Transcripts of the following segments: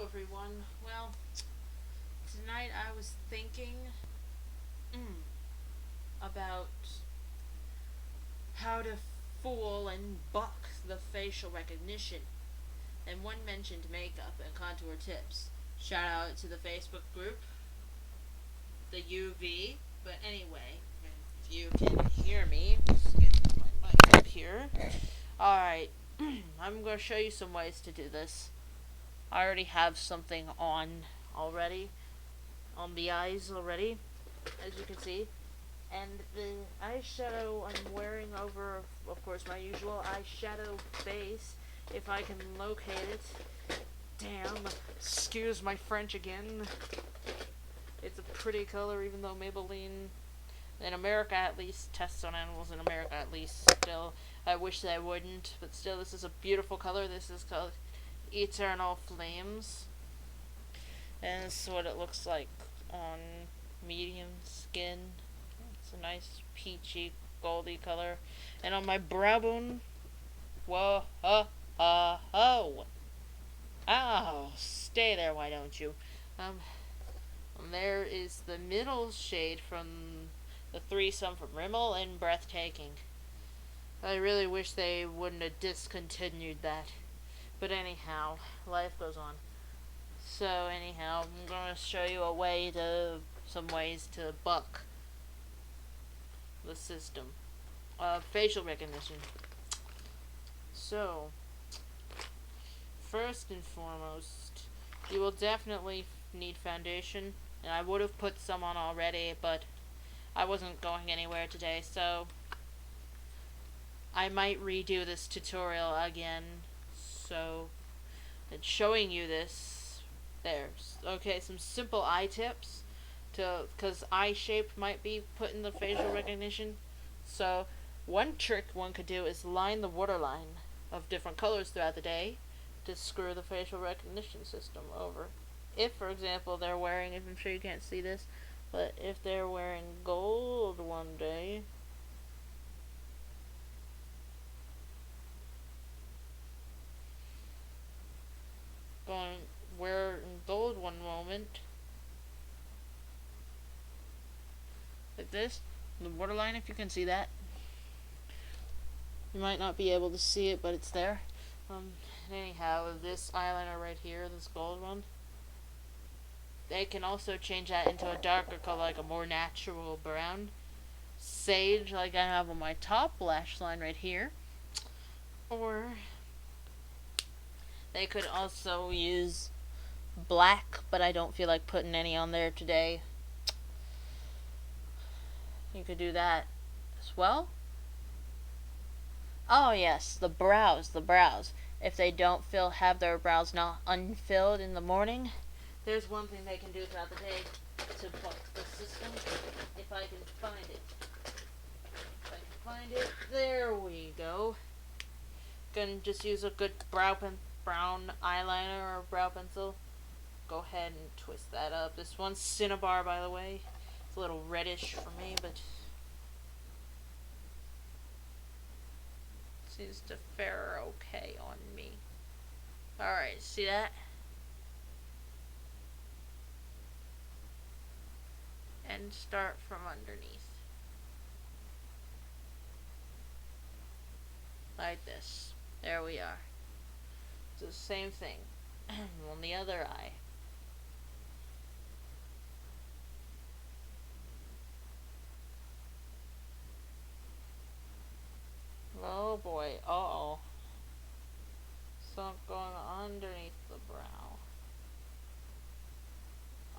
Hello everyone. Well, tonight I was thinking about how to fool and buck the facial recognition. And one mentioned makeup and contour tips. Shout out to the Facebook group, the UV. But anyway, if you can hear me, let's get my mic up here. Alright, I'm going to show you some ways to do this. I already have something on the eyes already, as you can see. And the eyeshadow I'm wearing over, of course, my usual eyeshadow base, if I can locate it. Damn, excuse my French again. It's a pretty color, even though Maybelline, in America at least, tests on animals in America at least, still, I wish they wouldn't, but still, this is a beautiful color. This is called Eternal Flames, and this is what it looks like on medium skin. It's a nice peachy goldy color. And on my brow bone, whoa, oh, stay there, why don't you? And there is the middle shade from the threesome from Rimmel and Breathtaking. I really wish they wouldn't have discontinued that. But anyhow, life goes on. So anyhow, I'm going to show you some ways to buck the system of facial recognition. So, first and foremost, you will definitely need foundation. And I would have put some on already, but I wasn't going anywhere today, so I might redo this tutorial again. So, and showing you this, there's some simple eye tips because eye shape might be put in the facial recognition. So one trick one could do is line the waterline of different colors throughout the day to screw the facial recognition system over. If, for example, they're wearing, I'm sure you can't see this, but if they're wearing gold one day, going wear gold one moment, like this, the waterline, if you can see that. You might not be able to see it, but it's there. Anyhow, this eyeliner right here, this gold one, they can also change that into a darker color, like a more natural brown. Sage, like I have on my top lash line right here. Or they could also use black, but I don't feel like putting any on there today. You could do that as well. Oh yes, the brows. If they don't have their brows not unfilled in the morning, there's one thing they can do throughout the day to buck the system. If I can find it. There we go. Gonna just use a good brown eyeliner or brow pencil. Go ahead and twist that up. This one's Cinnabar, by the way. It's a little reddish for me, but seems to fare okay on me. Alright, see that? And start from underneath. Like this. There we are. It's the same thing on the other eye. Oh boy, uh-oh. Something going underneath the brow.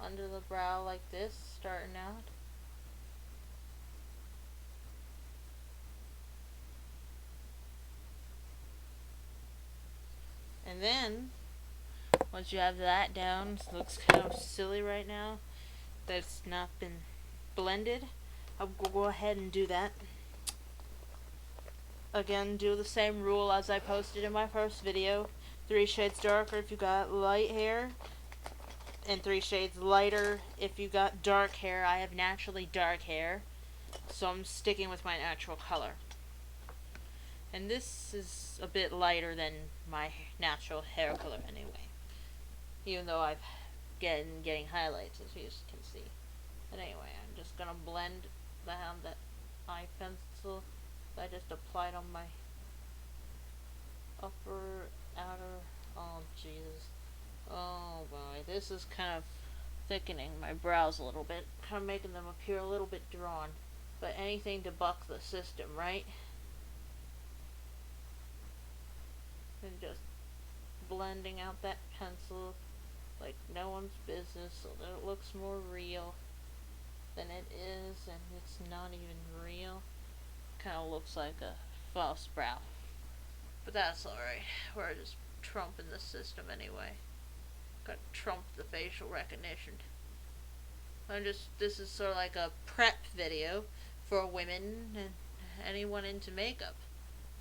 Under the brow like this, starting out. And then, once you have that down, it looks kind of silly right now. That's not been blended. I'll go ahead and do that. Again, do the same rule as I posted in my first video. 3 shades darker if you got light hair, and 3 shades lighter if you got dark hair. I have naturally dark hair, so I'm sticking with my natural color. And this is a bit lighter than my natural hair color anyway. even though I've getting highlights, as you can see. But anyway, I'm just gonna blend down that eye pencil that I just applied on my upper, outer. Oh Jesus! Oh boy, this is kind of thickening my brows a little bit, kind of making them appear a little bit drawn. But anything to buck the system, right? And just blending out that pencil like no one's business so that it looks more real than it is, and it's not even real. Kind of looks like a false brow. But that's alright. We're just trumping the system anyway. Gotta trump the facial recognition. This is sort of like a prep video for women and anyone into makeup.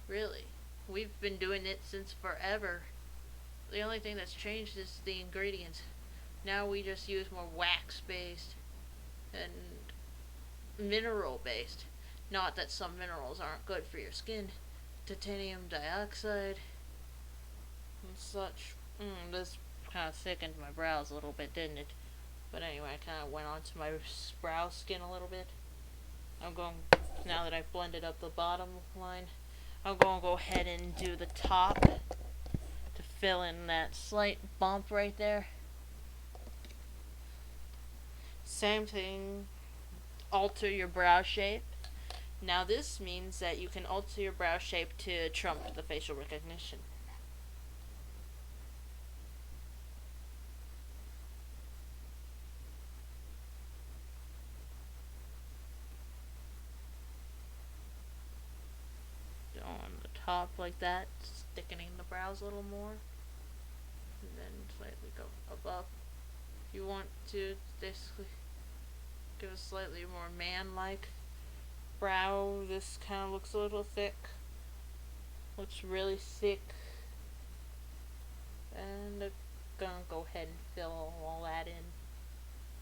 Really. We've been doing it since forever. The only thing that's changed is the ingredients. Now we just use more wax-based and mineral-based. Not that some minerals aren't good for your skin. Titanium dioxide and such. This kind of thickened my brows a little bit, didn't it? But anyway, I kind of went onto my brow skin a little bit. I'm going, now that I've blended up the bottom line, I'm going to go ahead and do the top to fill in that slight bump right there. Same thing, alter your brow shape. Now this means that you can alter your brow shape to trump the facial recognition. On the top like that, thickening the brows a little more. And then slightly go above. If you want to basically give a slightly more man-like brow, this kind of looks a little thick. Looks really thick. And I'm gonna go ahead and fill all that in.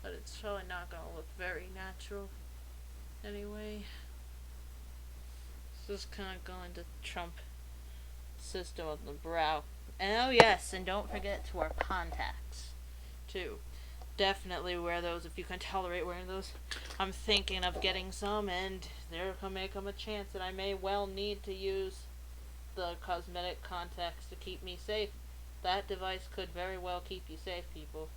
But it's probably not gonna look very natural anyway. So just kind of going to trump system of the brow. And oh yes, and don't forget to wear contacts too. Definitely wear those if you can tolerate wearing those. I'm thinking of getting some, and there may come a chance that I may well need to use the cosmetic contacts to keep me safe. That device could very well keep you safe, people.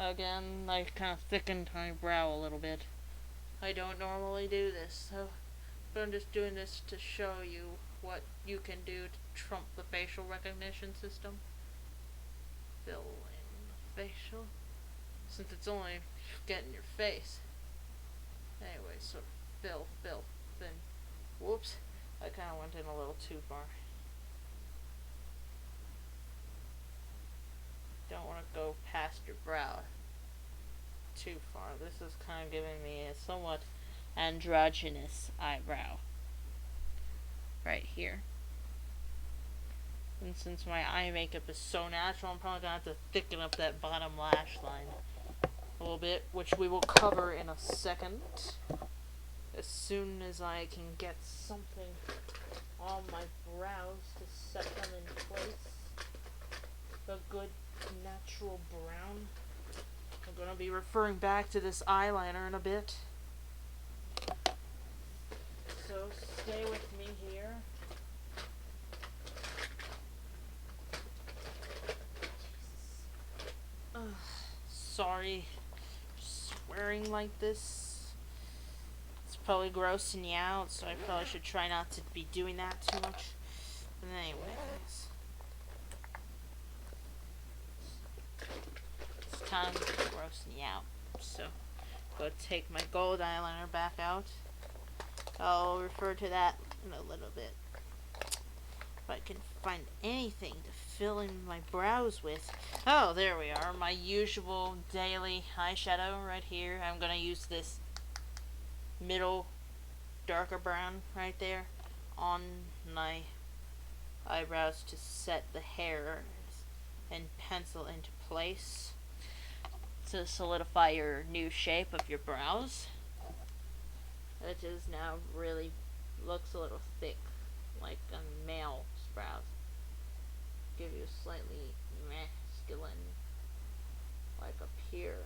Again, I kind of thickened my brow a little bit. I don't normally do this, but I'm just doing this to show you what you can do to trump the facial recognition system. Fill in the facial, since it's only getting your face. Anyway, so fill, then, whoops, I kind of went in a little too far. Don't want to go past your brow too far. This is kind of giving me a somewhat androgynous eyebrow right here. And since my eye makeup is so natural, I'm probably going to have to thicken up that bottom lash line a little bit, which we will cover in a second. As soon as I can get something on my brows to set them in place. A good natural brown. I'm going to be referring back to this eyeliner in a bit. So stay with me here. Sorry, swearing like this. It's probably grossing you out, so I probably should try not to be doing that too much. But anyways, it's kind of grossing you out. So, go take my gold eyeliner back out. I'll refer to that in a little bit. If I can find anything to fill in my brows with. Oh, there we are. My usual daily eyeshadow right here. I'm going to use this middle darker brown right there on my eyebrows to set the hair and pencil into place to solidify your new shape of your brows. which is now really looks a little thick, like a male brows. Give you a slightly masculine, like, appearance.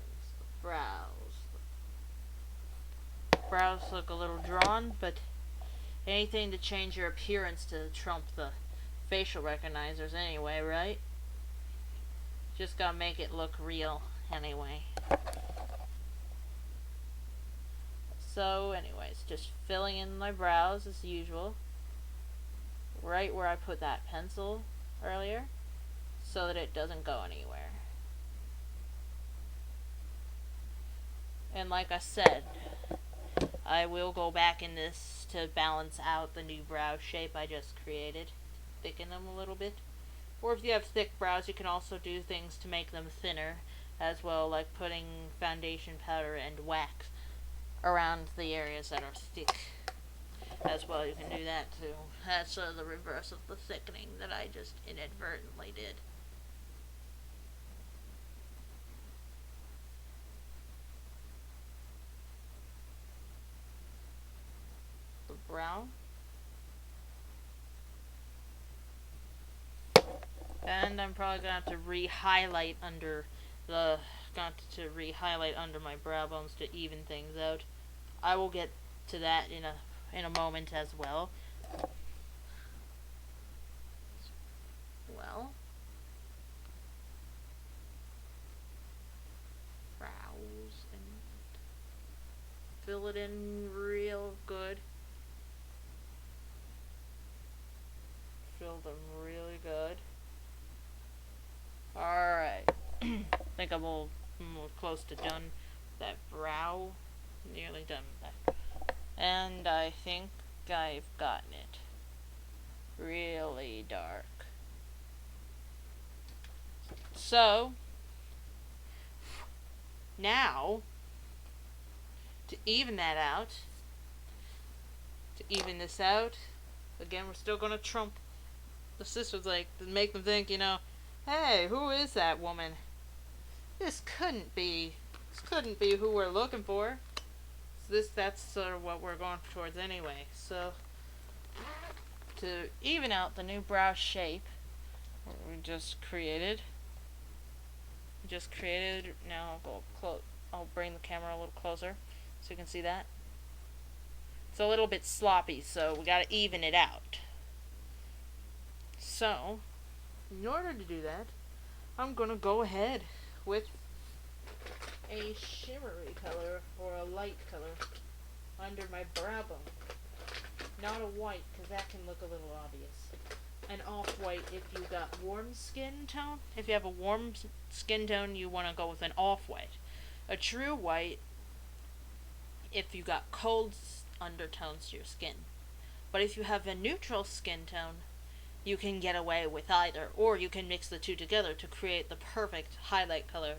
The brows look a little drawn, but anything to change your appearance to trump the facial recognizers anyway, right? Just gotta make it look real anyway. So anyways, just filling in my brows as usual, right where I put that pencil earlier, so that it doesn't go anywhere. And like I said, I will go back in this to balance out the new brow shape I just created, thicken them a little bit. Or if you have thick brows, you can also do things to make them thinner as well, like putting foundation powder and wax around the areas that are thick as well. You can do that too. That's the reverse of the thickening that I just inadvertently did. The brow. And I'm probably gonna have to re-highlight under my brow bones to even things out. I will get to that in a moment as well. Brows, and fill it in real good. Fill them really good. Alright. I think I'm more close to done with that brow. Nearly done with that. And I think I've gotten it really dark. So, now, to even that out, again, we're still going to trump the sisters, like, to make them think, hey, who is that woman? This couldn't be who we're looking for. So that's sort of what we're going towards anyway. So, to even out the new brow shape we just created, now I'll bring the camera a little closer so you can see that. It's a little bit sloppy, so we gotta even it out. So, in order to do that, I'm gonna go ahead with a shimmery color or a light color under my brow bone. Not a white, because that can look a little obvious. An off-white if you got warm skin tone. If you have a warm skin tone, you want to go with an off-white. A true white if you got cold undertones to your skin. But if you have a neutral skin tone, you can get away with either, or you can mix the two together to create the perfect highlight color,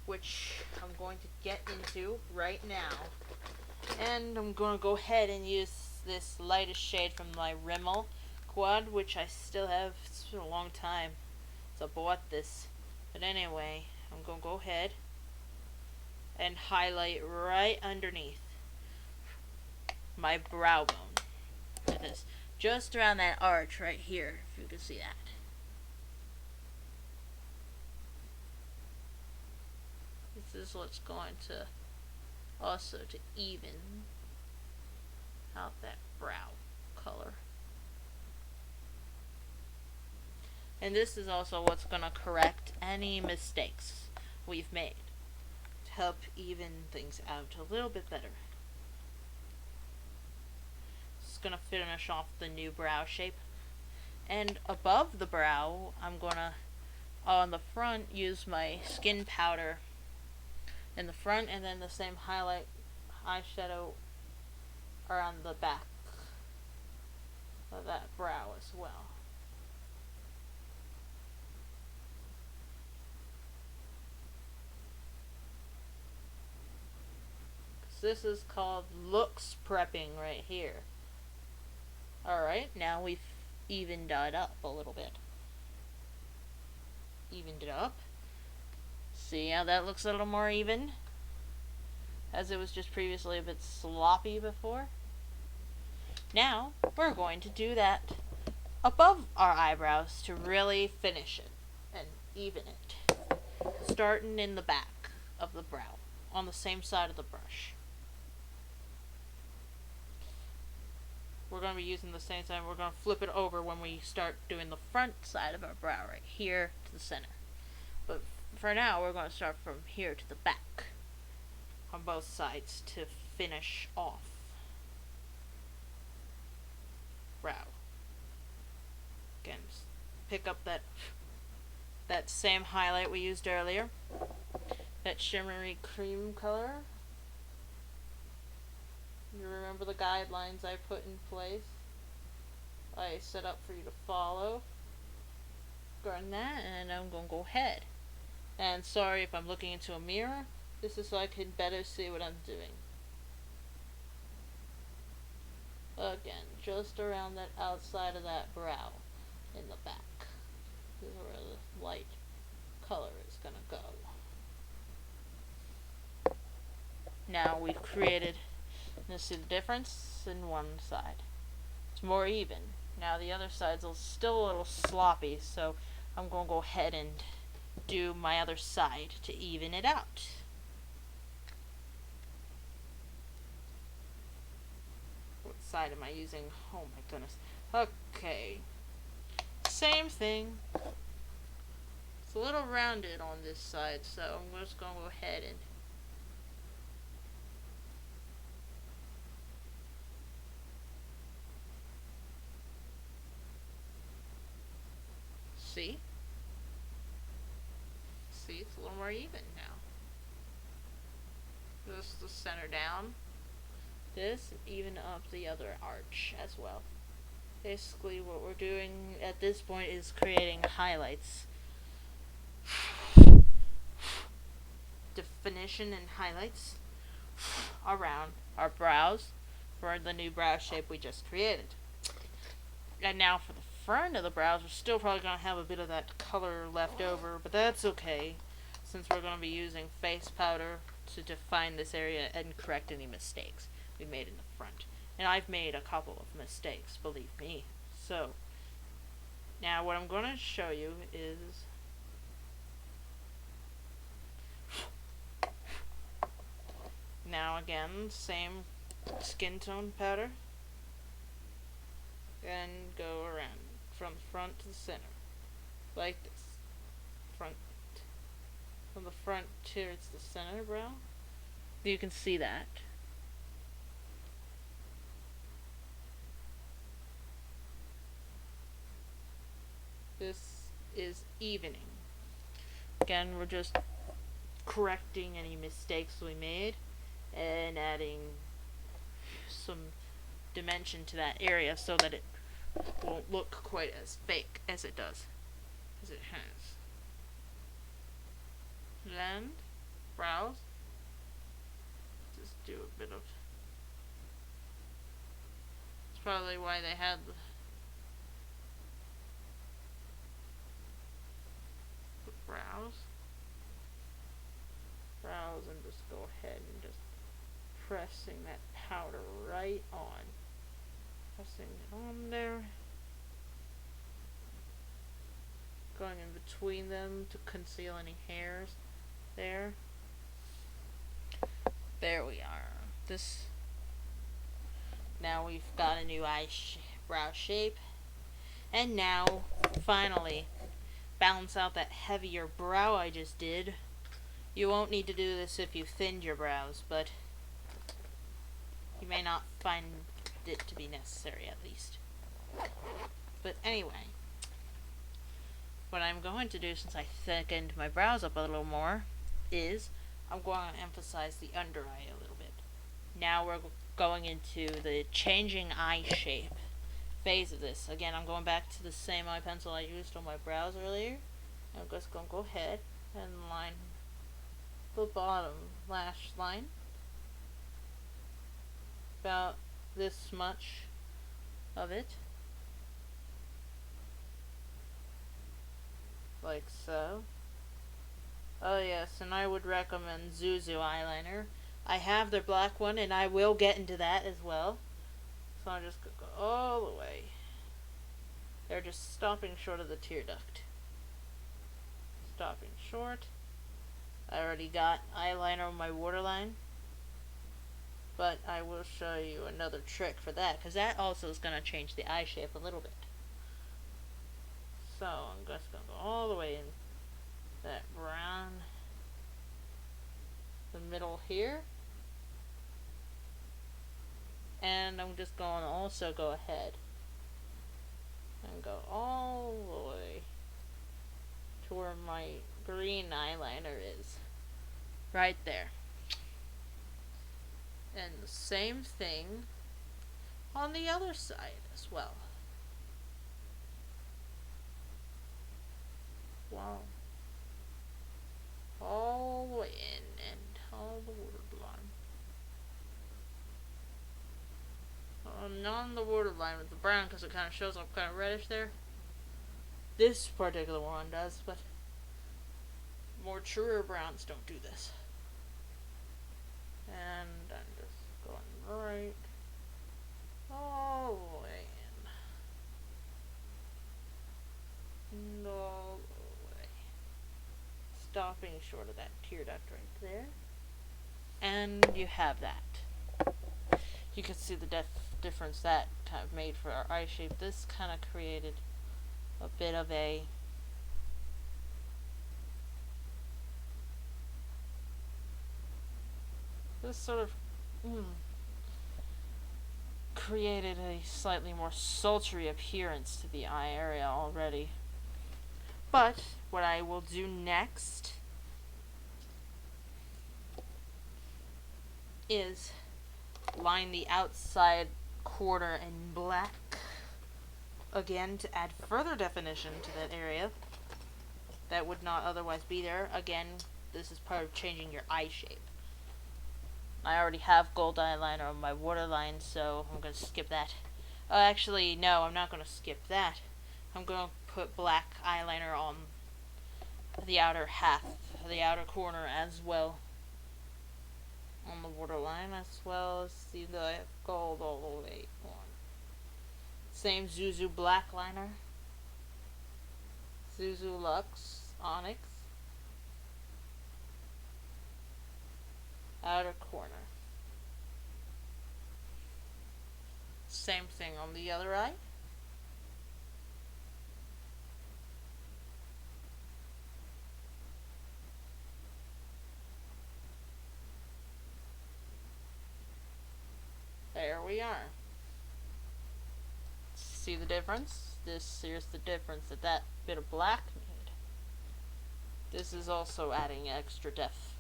which I'm going to get into right now. And I'm going to go ahead and use this lightest shade from my Rimmel Quad, which I still have. It's been a long time since I bought this. But anyway, I'm going to go ahead and highlight right underneath my brow bone. Like this. Just around that arch right here, if you can see that. This is what's going to also to even out that brow color. And this is also what's going to correct any mistakes we've made to help even things out a little bit better. This is going to finish off the new brow shape. And above the brow, I'm going to, on the front, use my skin powder in the front, and then the same highlight eyeshadow around the back of that brow as well. This is called looks prepping right here. Alright, now we've evened it up a little bit. Evened it up. See how that looks a little more even? as it was just previously a bit sloppy before. Now, we're going to do that above our eyebrows to really finish it and even it. Starting in the back of the brow, on the same side of the brush. We're going to be using the same side. We're going to flip it over when we start doing the front side of our brow, right here to the center. But for now, we're going to start from here to the back on both sides to finish off brow. Again, just pick up that same highlight we used earlier, that shimmery cream color. You remember the guidelines I put in place? I set up for you to follow. Grab that, and I'm going to go ahead. And sorry if I'm looking into a mirror. This is so I can better see what I'm doing. Again, just around that outside of that brow in the back. This is where the light color is going to go. Now we've created, let's see the difference in one side. It's more even. Now the other side's still a little sloppy, so I'm going to go ahead and do my other side to even it out. What side am I using? Oh my goodness. Okay. Same thing. It's a little rounded on this side, so I'm just going to go ahead and see? See, it's a little more even now. Just the center down. This, even up the other arch as well. Basically what we're doing at this point is creating highlights. Definition and highlights around our brows for the new brow shape we just created. And now for the front of the brows, we're still probably going to have a bit of that color left over, but that's okay, since we're going to be using face powder to define this area and correct any mistakes we made in the front. And I've made a couple of mistakes, believe me. So, now what I'm going to show you is now again, same skin tone powder, and go around from the front to the center, like this. From the front towards the center brow. You can see that. This is evening. Again, we're just correcting any mistakes we made and adding some dimension to that area so that it won't look quite as fake as it does, as it has. Blend, brows, just do a bit of, it's probably why they had the brows, and just go ahead and just pressing that powder right on. Pressing it on there. Going in between them to conceal any hairs there. There we are. Now we've got a new brow shape. And now, finally, balance out that heavier brow I just did. You won't need to do this if you thinned your brows, but you may not find it to be necessary, at least. But anyway, what I'm going to do, since I thickened my brows up a little more, is I'm going to emphasize the under eye a little bit. Now we're going into the changing eye shape phase of this. Again, I'm going back to the same eye pencil I used on my brows earlier. I'm just going to go ahead and line the bottom lash line about this much of it, like so. Oh yes, and I would recommend Zuzu eyeliner. I have their black one, and I will get into that as well. So I'm just going to go all the way. They're just stopping short of the tear duct. Stopping short. I already got eyeliner on my waterline. But I will show you another trick for that, because that also is going to change the eye shape a little bit. So I'm just going to go all the way in that brown, the middle here. And I'm just going to also go ahead and go all the way to where my green eyeliner is. Right there. And the same thing on the other side as well. Wow. All the way in and all the waterline. Not on the waterline with the brown, because it kind of shows up kind of reddish there. This particular one does, but more truer browns don't do this. And I'm just going right all the way in. And all the way. Stopping short of that tear duct right there. And you have that. You can see the difference that kind of made for our eye shape. This kind of created a bit of a created a slightly more sultry appearance to the eye area already. But what I will do next is line the outside corner in black again to add further definition to that area that would not otherwise be there. Again, this is part of changing your eye shape. I already have gold eyeliner on my waterline, so I'm going to skip that. Actually, no, I'm not going to skip that. I'm going to put black eyeliner on the outer half, the outer corner as well. On the waterline, as well as see the gold all the way on. Same Zuzu black liner. Zuzu Luxe Onyx. Outer corner. Same thing on the other eye. There we are. See the difference? Here's the difference that bit of black made. This is also adding extra depth.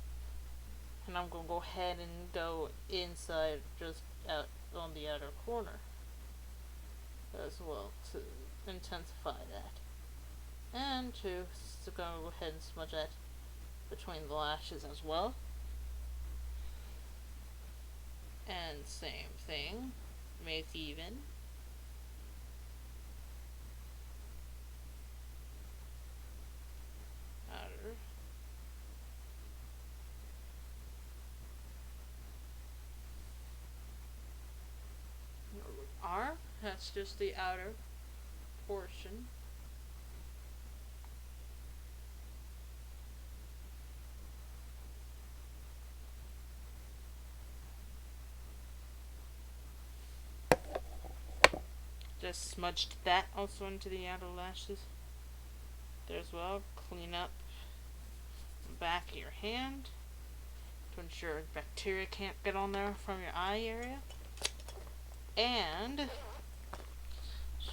And I'm going to go ahead and go inside, just out on the outer corner as well to intensify that. And to go ahead and smudge that between the lashes as well. And same thing, make even. Outer. That's just the outer portion. Just smudged that also into the outer lashes there as well. Clean up the back of your hand to ensure bacteria can't get on there from your eye area. And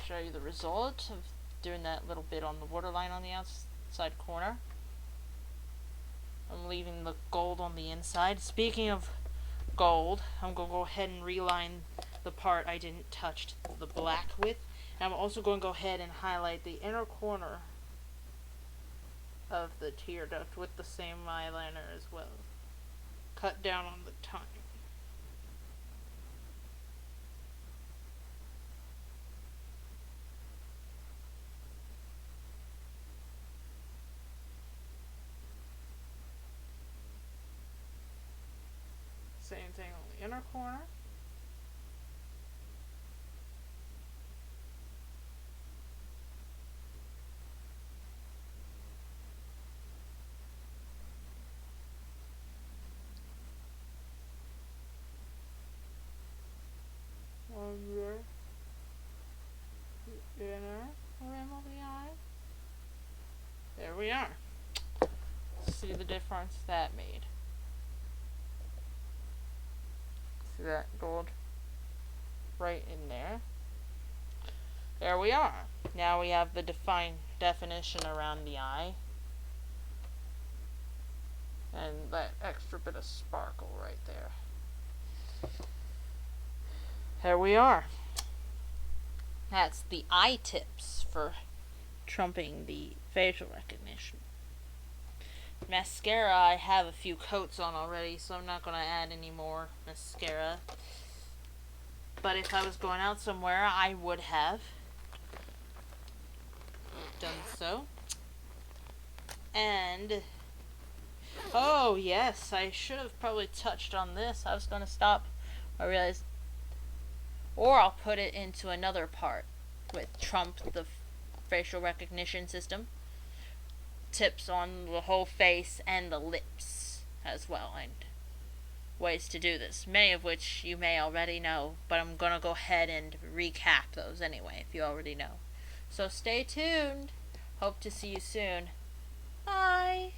show you the result of doing that little bit on the waterline on the outside corner. I'm leaving the gold on the inside. Speaking of gold, I'm going to go ahead and reline the part I didn't touch the black with. And I'm also going to go ahead and highlight the inner corner of the tear duct with the same eyeliner as well. Cut down on the time. Same thing on the inner corner. Under the inner rim of the eye. There we are. See the difference that made. See that gold right in there. There we are. Now we have the definition around the eye. And that extra bit of sparkle right there. There we are. That's the eye tips for trumping the facial recognition. Mascara, I have a few coats on already, so I'm not going to add any more mascara. But if I was going out somewhere, I would have done so. And, oh yes, I should have probably touched on this. I was going to stop. I realized, or I'll put it into another part with Trump, the facial recognition system. Tips on the whole face and the lips as well, and ways to do this, many of which you may already know, but I'm gonna go ahead and recap those anyway if you already know. So stay tuned. Hope to see you soon. Bye.